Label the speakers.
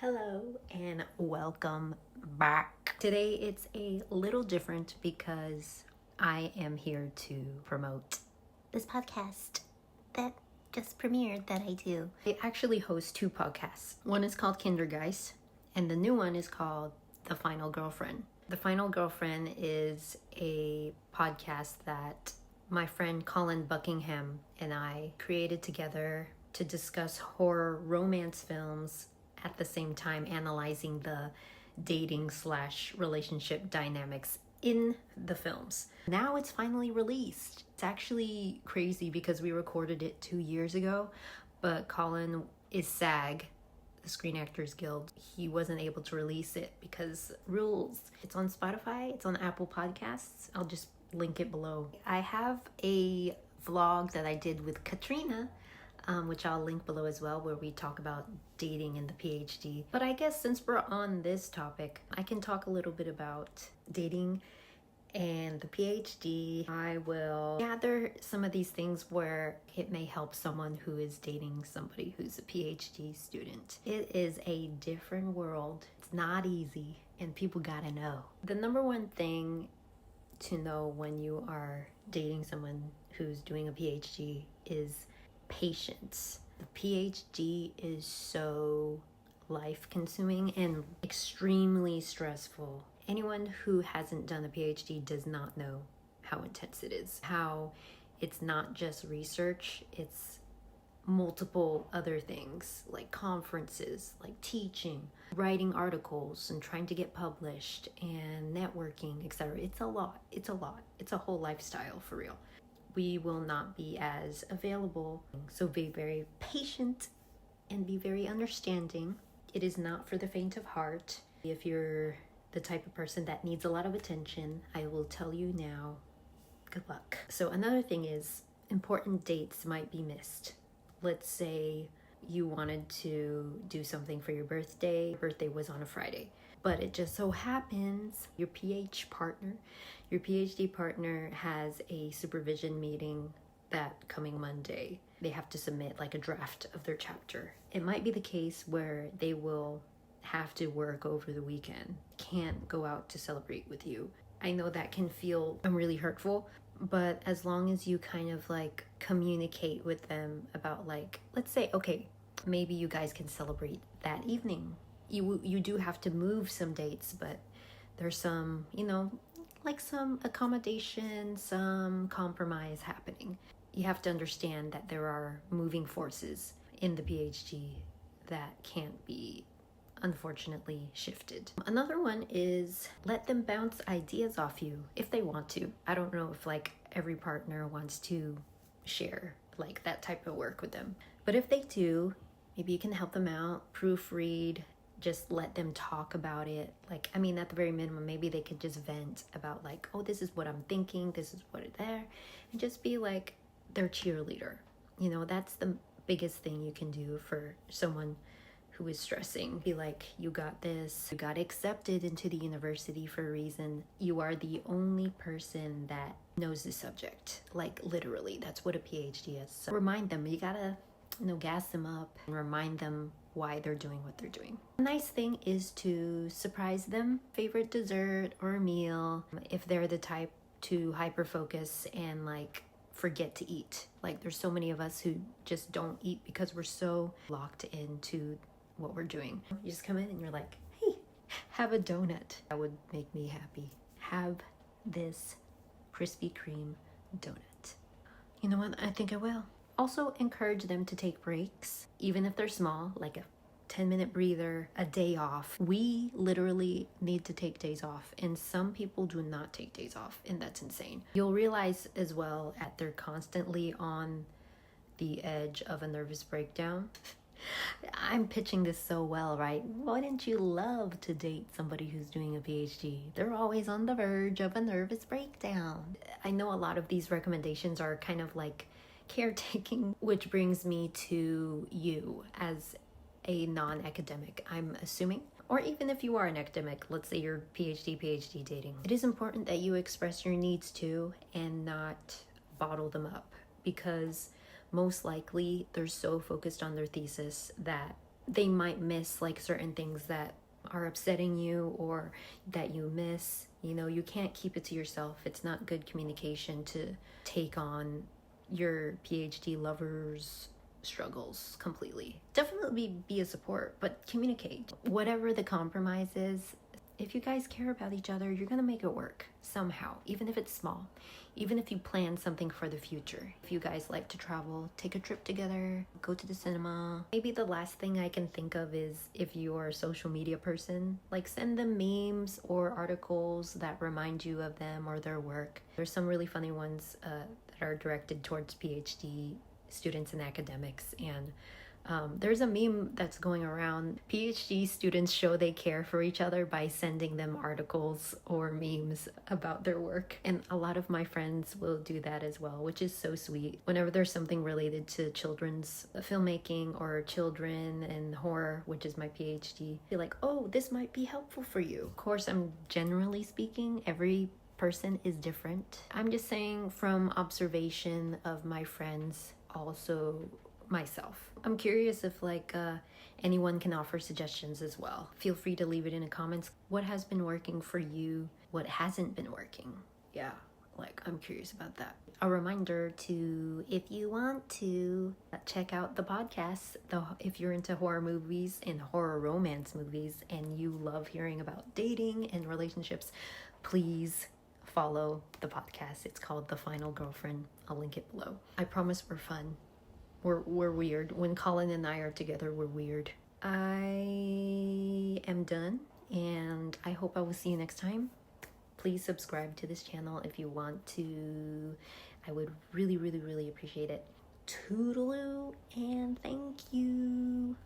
Speaker 1: Hello and welcome back. Today it's a little different because I am here to promote this podcast that just premiered that I do. I actually host two podcasts. One is called Kindergeist and the new one is called The Final Girlfriend. The Final Girlfriend is a podcast that my friend Colin Buckingham and I created together to discuss horror romance films, at the same time analyzing the dating/relationship dynamics in the films. Now it's finally released. It's actually crazy because we recorded it 2 years ago, but Colin is SAG, the Screen Actors Guild. He wasn't able to release it because rules. It's on Spotify, it's on Apple Podcasts. I'll just link it below. I have a vlog that I did with Katrina, which I'll link below as well, where we talk about dating and the PhD. But I guess since we're on this topic, I can talk a little bit about dating and the PhD. I will gather some of these things where it may help someone who is dating somebody who's a PhD student. It is a different world. It's not easy, and people gotta know. The number one thing to know when you are dating someone who's doing a PhD is patience. The PhD is so life-consuming and extremely stressful. Anyone who hasn't done a PhD does not know how intense it is. How it's not just research, it's multiple other things like conferences, like teaching, writing articles and trying to get published and networking, etc. It's a lot. It's a whole lifestyle for real. We will not be as available. So be very patient and be very understanding. It is not for the faint of heart. If you're the type of person that needs a lot of attention, I will tell you now, good luck. So another thing is important dates might be missed. Let's say you wanted to do something for your birthday. Your birthday was on a Friday. But it just so happens your PhD partner has a supervision meeting that coming Monday. They have to submit like a draft of their chapter. It might be the case where they will have to work over the weekend, can't go out to celebrate with you. I know that can feel really hurtful, but as long as you kind of like communicate with them about like, let's say, okay, maybe you guys can celebrate that evening. You do have to move some dates, but there's some, like some accommodation, some compromise happening. You have to understand that there are moving forces in the PhD that can't be, unfortunately, shifted. Another one is let them bounce ideas off you if they want to. I don't know if like every partner wants to share like that type of work with them. But if they do, maybe you can help them out, proofread, just let them talk about it. Like, I mean, at the very minimum, maybe they could just vent about like, oh, this is what I'm thinking, this is what it's there, and just be like their cheerleader. That's the biggest thing you can do for someone who is stressing. Be like, you got this. You got accepted into the university for a reason. You are the only person that knows the subject. Like, literally, that's what a PhD is. So remind them, you gotta, gas them up and remind them why they're doing what they're doing. A nice thing is to surprise them. Favorite dessert or meal, if they're the type to hyper focus and like forget to eat. Like, there's so many of us who just don't eat because we're so locked into what we're doing. You just come in and you're like, hey, have a donut. That would make me happy. Have this Krispy Kreme donut. You know what? I think I will. Also encourage them to take breaks, even if they're small, like a 10-minute breather, a day off. We literally need to take days off, and some people do not take days off, and that's insane. You'll realize as well that they're constantly on the edge of a nervous breakdown. I'm pitching this so well, right? Wouldn't you love to date somebody who's doing a PhD? They're always on the verge of a nervous breakdown. I know a lot of these recommendations are kind of like caretaking, which brings me to you as a non-academic, I'm assuming. Or even if you are an academic, let's say you're PhD dating. It is important that you express your needs too and not bottle them up, because most likely they're so focused on their thesis that they might miss like certain things that are upsetting you or that you miss. You know, you can't keep it to yourself. It's not good communication to take on your PhD lover's struggles completely. Definitely be a support, but communicate. Whatever the compromise is, if you guys care about each other, you're gonna make it work somehow, even if it's small. Even if you plan something for the future. If you guys like to travel, take a trip together, go to the cinema. Maybe the last thing I can think of is if you're a social media person, like send them memes or articles that remind you of them or their work. There's some really funny ones that are directed towards PhD students and academics, and there's a meme that's going around. PhD students show they care for each other by sending them articles or memes about their work. And a lot of my friends will do that as well, which is so sweet. Whenever there's something related to children's filmmaking or children and horror, which is my PhD, be like, oh, this might be helpful for you. Of course, I'm generally speaking, every person is different. I'm just saying from observation of my friends, also myself. I'm curious if anyone can offer suggestions as well. Feel free to leave it in the comments. What has been working for you? What hasn't been working? Yeah, I'm curious about that. A reminder to, if you want to, check out the podcast. If you're into horror movies and horror romance movies and you love hearing about dating and relationships, please follow the podcast. It's called The Final Girlfriend. I'll link it below. I promise we're fun. We're weird. When Colin and I are together, we're weird. I am done, and I hope I will see you next time. Please subscribe to this channel if you want to. I would really, really, really appreciate it. Toodaloo, and thank you.